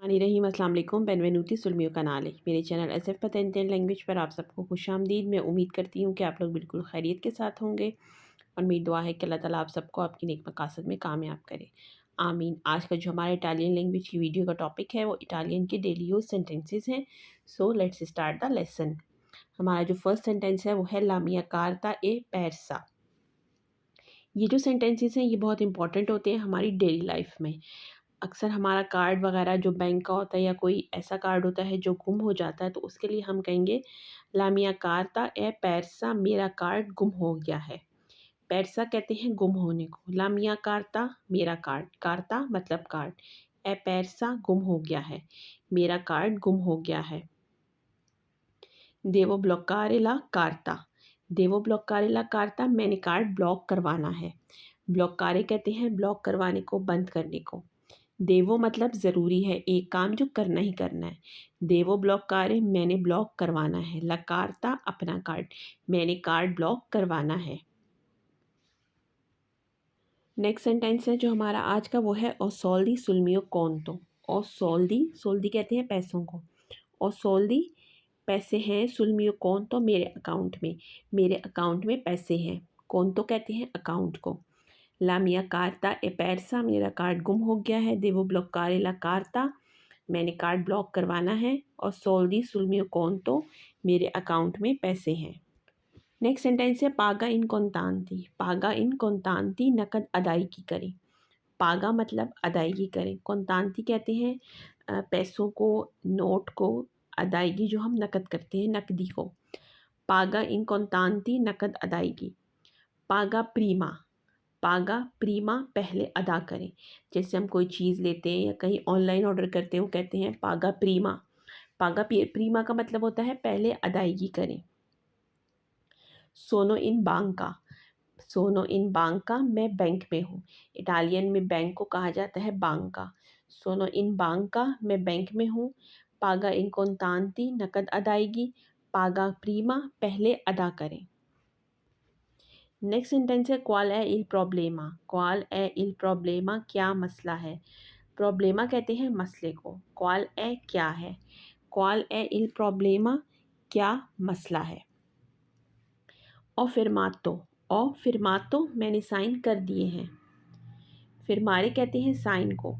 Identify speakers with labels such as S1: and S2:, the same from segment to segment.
S1: रहीम अस्सलाम वालेकुम। बेनवेनुती सुलमियो कनाल है मेरे चैनल SF पतंतन लैंग्वेज पर आप सबको खुशामदीद। मैं उम्मीद करती हूँ कि आप लोग बिल्कुल खैरियत के साथ होंगे और मेरी दुआ है कि अल्लाह ताला आप सबको आपकी नेक मकासद में कामयाब करे, आमीन। आज का जो हमारा इटालियन लैंग्वेज की वीडियो का टॉपिक है वो इटालियन के डेली यूज सेंटेंसेस हैं। So let's start the lesson. हमारा जो फर्स्ट सेंटेंस है वो है ला मिया कार्ता ए persa। ये जो सेंटेंसेस हैं ये बहुत इंपॉर्टेंट होते हैं हमारी डेली लाइफ में। अक्सर हमारा कार्ड वगैरह जो बैंक का होता है या कोई ऐसा कार्ड होता है जो गुम हो जाता है, तो उसके लिए हम कहेंगे ला मिया कार्ता ए persa, मेरा कार्ड गुम हो गया है। persa कहते हैं गुम होने को। ला मिया कार्ता मेरा कार्ड, कार्ता मतलब कार्ड, ए persa गुम हो गया है, मेरा कार्ड गुम हो गया है। देवो ब्लॉक्कारे ला कार्ता, देवो ब्लॉक्कारे ला कार्ता, मैंने कार्ड ब्लॉक करवाना है। ब्लॉक्कारे कहते हैं ब्लॉक करवाने को, बंद करने को। देवो मतलब ज़रूरी है, एक काम जो करना ही करना है। देवो ब्लॉक्कारे मैंने ब्लॉक करवाना है। ला कार्ता अपना कार्ड, मैंने कार्ड ब्लॉक करवाना है। नेक्स्ट सेंटेंस है जो हमारा आज का वो है ओ सोल्दी सुल मियो कॉन्टो। ओ सोल्दी, सोल्दी कहते हैं पैसों को। ओ सोल्दी पैसे हैं, सुल मियो कॉन्टो मेरे अकाउंट में, मेरे अकाउंट में पैसे हैं। कॉन्टो कहते हैं अकाउंट को। ला मिया कार्ता ए persa, मेरा कार्ड गुम हो गया है। देवो ब्लॉक्कारे ला कार्ता, मैंने कार्ड ब्लॉक करवाना है। और सोल्दी सुल मियो कॉन्टो, मेरे अकाउंट में पैसे हैं। नेक्स्ट सेंटेंस है पागा इन कॉन्तांती। पागा इन कॉन्तांती नकद अदायगी करें। पागा मतलब अदायगी करें। कॉन्तांती कहते हैं पैसों को, नोट को। अदायगी जो हम नकद करते हैं, नकदी को। पागा इन कॉन्तांती नकद अदायगी। पागा प्रीमा, पागा प्रीमा पहले अदा करें। जैसे हम कोई चीज़ लेते हैं या कहीं ऑनलाइन ऑर्डर करते हैं, वो कहते हैं पागा प्रीमा। पागा प्रीमा का मतलब होता है पहले अदायगी करें। सोनो इन बांका, सोनो इन बांका मैं बैंक में हूँ। इटालियन में बैंक को कहा जाता है बांका। सोनो इन बांका मैं बैंक में हूँ। पागा इन कॉन्तांती नकद अदायगी। पागा प्रीमा पहले अदा करें। नेक्स्ट सेंटेंस है क्वाल ए इल प्रॉब्लेमा। क्वाल ए इल प्रॉब्लेमा क्या मसला है। प्रॉब्लेमा कहते हैं मसले को। क्वाल ए क्या है। क्वाल ए इल प्रॉब्लेमा क्या मसला है। और फिरमातो मैंने साइन कर दिए हैं। फिरमारे कहते हैं साइन को।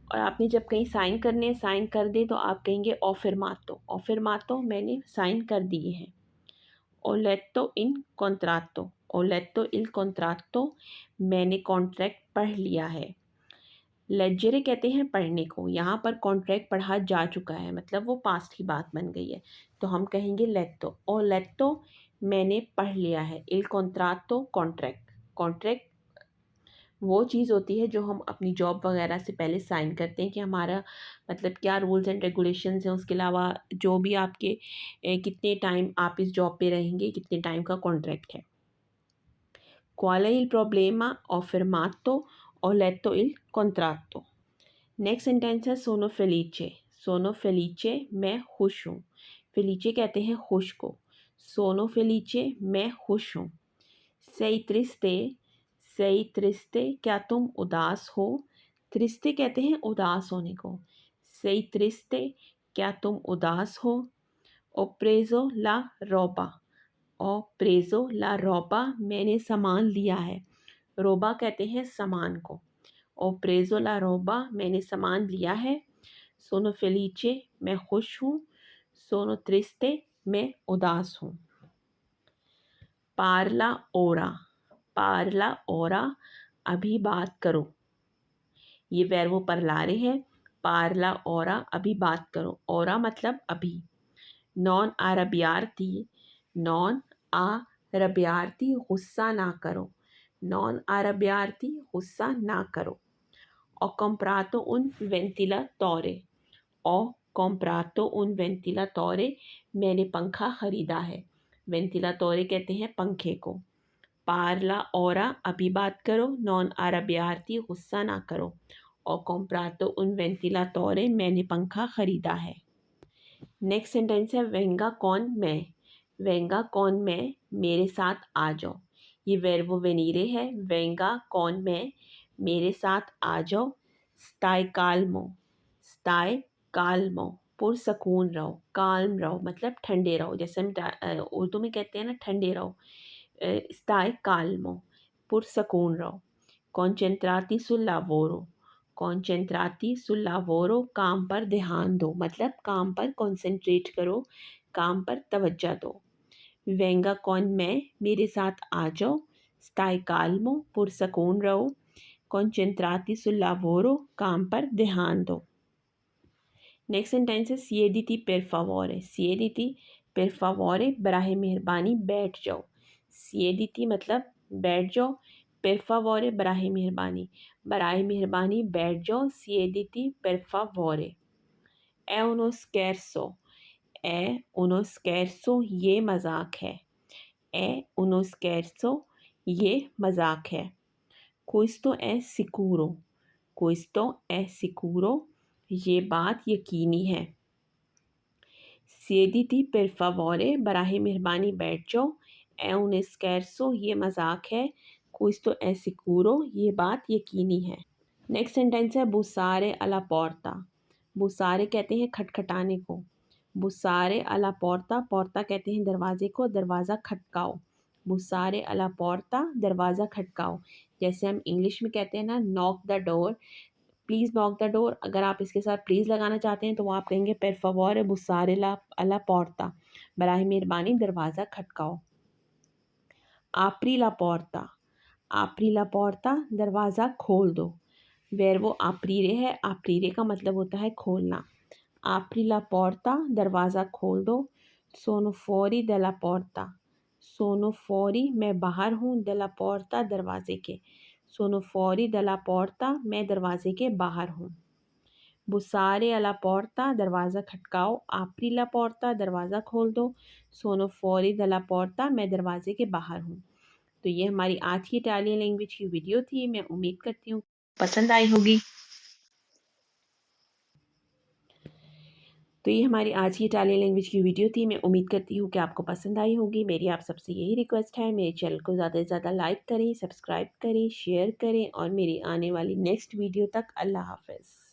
S1: और आपने जब कहीं साइन करने साइन कर दे तो आप कहेंगे ओ फिरमातो मैंने साइन कर दिए हैं। ओ लेत्तो इन कॉन्ट्रातो, ओ लेत्तो इल कॉन्ट्रातो मैंने कॉन्ट्रैक्ट पढ़ लिया है। लेजरे कहते हैं पढ़ने को। यहाँ पर कॉन्ट्रैक्ट पढ़ा जा चुका है, मतलब वो पास्ट की बात बन गई है, तो हम कहेंगे लेत्तो। ओ लेत्तो मैंने पढ़ लिया है। इल कॉन्ट्रातो कॉन्ट्रैक्ट, कॉन्ट्रैक्ट वो चीज़ होती है जो हम अपनी जॉब वगैरह से पहले साइन करते हैं कि हमारा मतलब क्या रूल्स एंड रेगुलेशंस हैं। उसके अलावा जो भी आपके कितने टाइम आप इस जॉब पे रहेंगे, कितने टाइम का कॉन्ट्रैक्ट है। Qual è il problema? Ho fermato, ho letto il contratto। Next sentence है सोनो फेलिचे। सोनो फेलिचे मैं खुश हूँ। फेलिचे कहते हैं खुश को। सोनो फेलिचे मैं खुश हूँ। sei triste, sei triste क्या तुम उदास हो। त्रिस्ते कहते हैं उदास होने को। sei triste क्या तुम उदास हो। ho preso la roba, ho preso la roba मैंने सामान लिया है। रोबा कहते हैं सामान को। ओ प्रेजो ला रोबा मैंने सामान लिया है। सोनो फेलिचे मैं खुश हूँ। सोनो त्रिस्ते मैं उदास हूँ। पार्ला ओरा, पार्ला ओरा अभी बात करो। ये वर्बो परलारे है। पार्ला ओरा अभी बात करो। ओरा मतलब अभी। नॉन आरबियार्थी, नॉन आरबियार्थी गुस्सा ना करो। नॉन आरबियार्थी गुस्सा ना करो। Ho comprato un ventilatore, ho comprato un ventilatore मैंने पंखा ख़रीदा है। वेंटिलातोरे कहते हैं पंखे को। पार्ला ओरा अभी बात करो। नॉन आरबियार्थी गुस्सा ना करो। Ho comprato un ventilatore मैंने पंखा ख़रीदा है। नेक्स्ट सेंटेंस है वेंगा कौन मैं। वेंगा कौन मैं मेरे साथ आ जाओ। ये वर्बो वेनीरे है। वेंगा कौन मैं मेरे साथ आ जाओ। स्टाई काल्मो, स्टाई काल्मो, पुरसकून रहो, काल्म रहो मतलब ठंडे रहो, जैसे हम उर्दू में कहते हैं ना ठंडे रहो। स्टाई काल्मो, पुरसकून रहो। कॉन्सेंट्राती सुल लावोरो, कॉन्सेंट्राती सुल लावोरो, काम पर ध्यान दो मतलब काम पर कॉन्सेंट्रेट करो, काम पर तवज्जो दो। वेंगा कौन मैं, मेरे साथ आ जाओ। स्टाई काल्मो, पुरसकून रहो। कॉन्सेंट्राती सुल लावोरो, काम पर ध्यान दो। नेक्स्ट सेंटेंस है सिएडिटी per favore, सिएडिटी per favore, बराहे मेहरबानी बैठ जाओ। सिएडिटी मतलब बैठ जाओ, per favore बराहे मेहरबानी, बराहे मेहरबानी बैठ जाओ। सिएडिटी per favore। è uno scherzo, è uno scherzo, ये मजाक है। è uno scherzo, ये मजाक है। questo è sicuro, questo è sicuro, ये बात यकीनी है। सिएडिटी per favore, बराहे मेहरबानी बैठ जाओ। è un scherzo, ये मजाक है। questo è sicuro, ये बात यकीनी है। नेक्स्ट सेंटेंस है बुसारे अला पोर्ता, बुसारे कहते हैं खटखटाने को। बुसारे अला पोर्ता, पोर्ता कहते हैं दरवाजे को, दरवाज़ा खटकाओ। बुसारे अला पोर्ता, दरवाज़ा खटकाओ। जैसे हम इंग्लिश में कहते हैं ना knock the door, please knock the door, अगर आप इसके साथ प्लीज़ लगाना चाहते हैं तो वो आप कहेंगे per favore bussare alla porta, बराहे मेहरबानी दरवाज़ा खटकाओ। आपरी ला पोर्ता, आपरी ला पोर्ता, दरवाज़ा खोल दो। वेर वो आपरीरे है, आपरीरे का मतलब होता है खोलना। आपरी ला पोर्ता, दरवाज़ा खोल दो। सोनो फोरी दला पोर्ता, सोनो फोरी मैं बाहर हूँ, दला पोर्ता दरवाजे के। सोनो फोरी दला पोर्ता, मैं दरवाजे के बाहर हूँ। बुसारे अला पोर्ता, दरवाज़ा खटकाओ। आपरी ला पोर्ता, दरवाज़ा खोल दो। सोनो फोरी दला पोर्ता, मैं दरवाजे के बाहर हूँ। तो ये हमारी आज की इटालियन लैंग्वेज की वीडियो थी। मैं उम्मीद करती हूँ पसंद आई होगी। तो ये हमारी आज की इटालियन लैंग्वेज की वीडियो थी। मैं उम्मीद करती हूँ कि आपको पसंद आई होगी। मेरी आप सबसे यही रिक्वेस्ट है, मेरे चैनल को ज़्यादा से ज़्यादा लाइक करें, सब्सक्राइब करें, शेयर करें और मेरी आने वाली नेक्स्ट वीडियो तक अल्लाह हाफ़िज़।